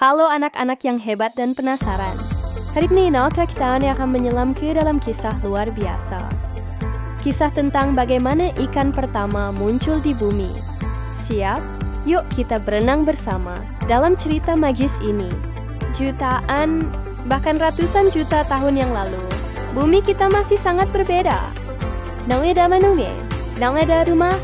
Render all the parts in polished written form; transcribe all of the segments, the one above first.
Halo anak-anak yang hebat dan penasaran. Hari ini Nauta kita akan menyelam ke dalam kisah luar biasa. Kisah tentang bagaimana ikan pertama muncul di bumi. Siap? Yuk kita berenang bersama dalam cerita magis ini. Jutaan, bahkan ratusan juta tahun yang lalu, bumi kita masih sangat berbeda. Nang ada manusia, nang ada rumah,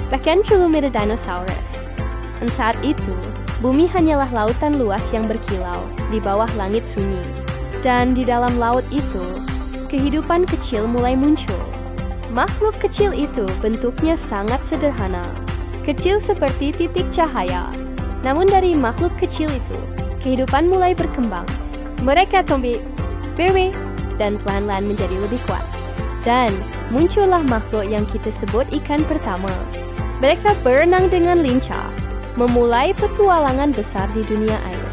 bahkan belum ada dinosaurus. Dan saat itu, bumi hanyalah lautan luas yang berkilau di bawah langit sunyi. Dan di dalam laut itu, kehidupan kecil mulai muncul. Makhluk kecil itu bentuknya sangat sederhana. Kecil seperti titik cahaya. Namun dari makhluk kecil itu, kehidupan mulai berkembang. Mereka tumbuh, bebek, dan pelan-pelan menjadi lebih kuat. Dan muncullah makhluk yang kita sebut ikan pertama. Mereka berenang dengan lincah, memulai petualangan besar di dunia air.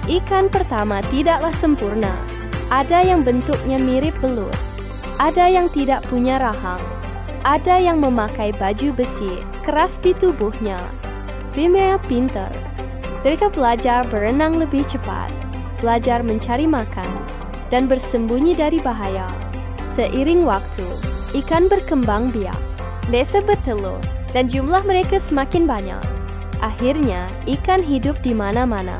Ikan pertama tidaklah sempurna. Ada yang bentuknya mirip belut. Ada yang tidak punya rahang. Ada yang memakai baju besi keras di tubuhnya. Mereka pintar. Mereka belajar berenang lebih cepat, belajar mencari makan, dan bersembunyi dari bahaya. Seiring waktu, ikan berkembang biak. Desa bertelur, dan jumlah mereka semakin banyak. Akhirnya, ikan hidup di mana-mana.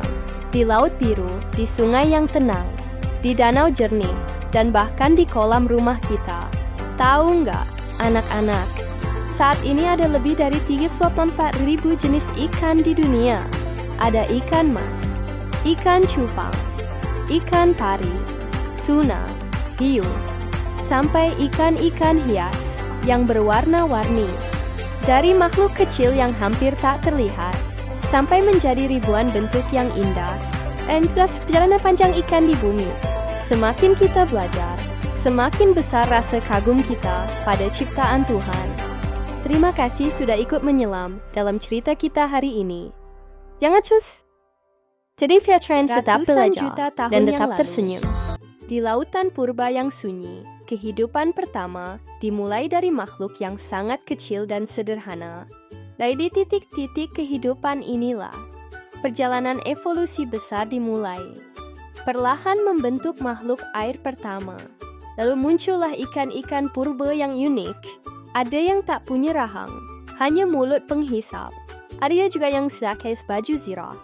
Di laut biru, di sungai yang tenang, di danau jernih, dan bahkan di kolam rumah kita. Tahu nggak, anak-anak? Saat ini ada lebih dari 34.000 jenis ikan di dunia. Ada ikan mas, ikan cupang, ikan pari, tuna, hiu, sampai ikan-ikan hias yang berwarna-warni. Dari makhluk kecil yang hampir tak terlihat, sampai menjadi ribuan bentuk yang indah. Dan jelas perjalanan panjang ikan di bumi. Semakin kita belajar, semakin besar rasa kagum kita pada ciptaan Tuhan. Terima kasih sudah ikut menyelam dalam cerita kita hari ini. Jangan cus! Jadi Fiatran tetap belajar dan tetap tersenyum. Di lautan purba yang sunyi, kehidupan pertama dimulai dari makhluk yang sangat kecil dan sederhana. Dari titik-titik kehidupan inilah, perjalanan evolusi besar dimulai. Perlahan membentuk makhluk air pertama. Lalu muncullah ikan-ikan purba yang unik. Ada yang tak punya rahang, hanya mulut penghisap. Ada juga yang pakai baju zirah,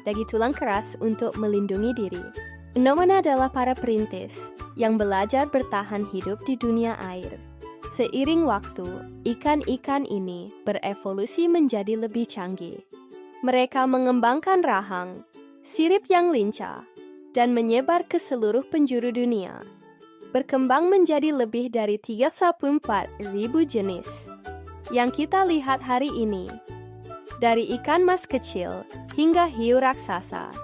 daging tulang keras untuk melindungi diri. Nomor adalah para perintis yang belajar bertahan hidup di dunia air. Seiring waktu, ikan-ikan ini berevolusi menjadi lebih canggih. Mereka mengembangkan rahang, sirip yang lincah, dan menyebar ke seluruh penjuru dunia. Berkembang menjadi lebih dari 34.000 jenis. Yang kita lihat hari ini, dari ikan mas kecil hingga hiu raksasa.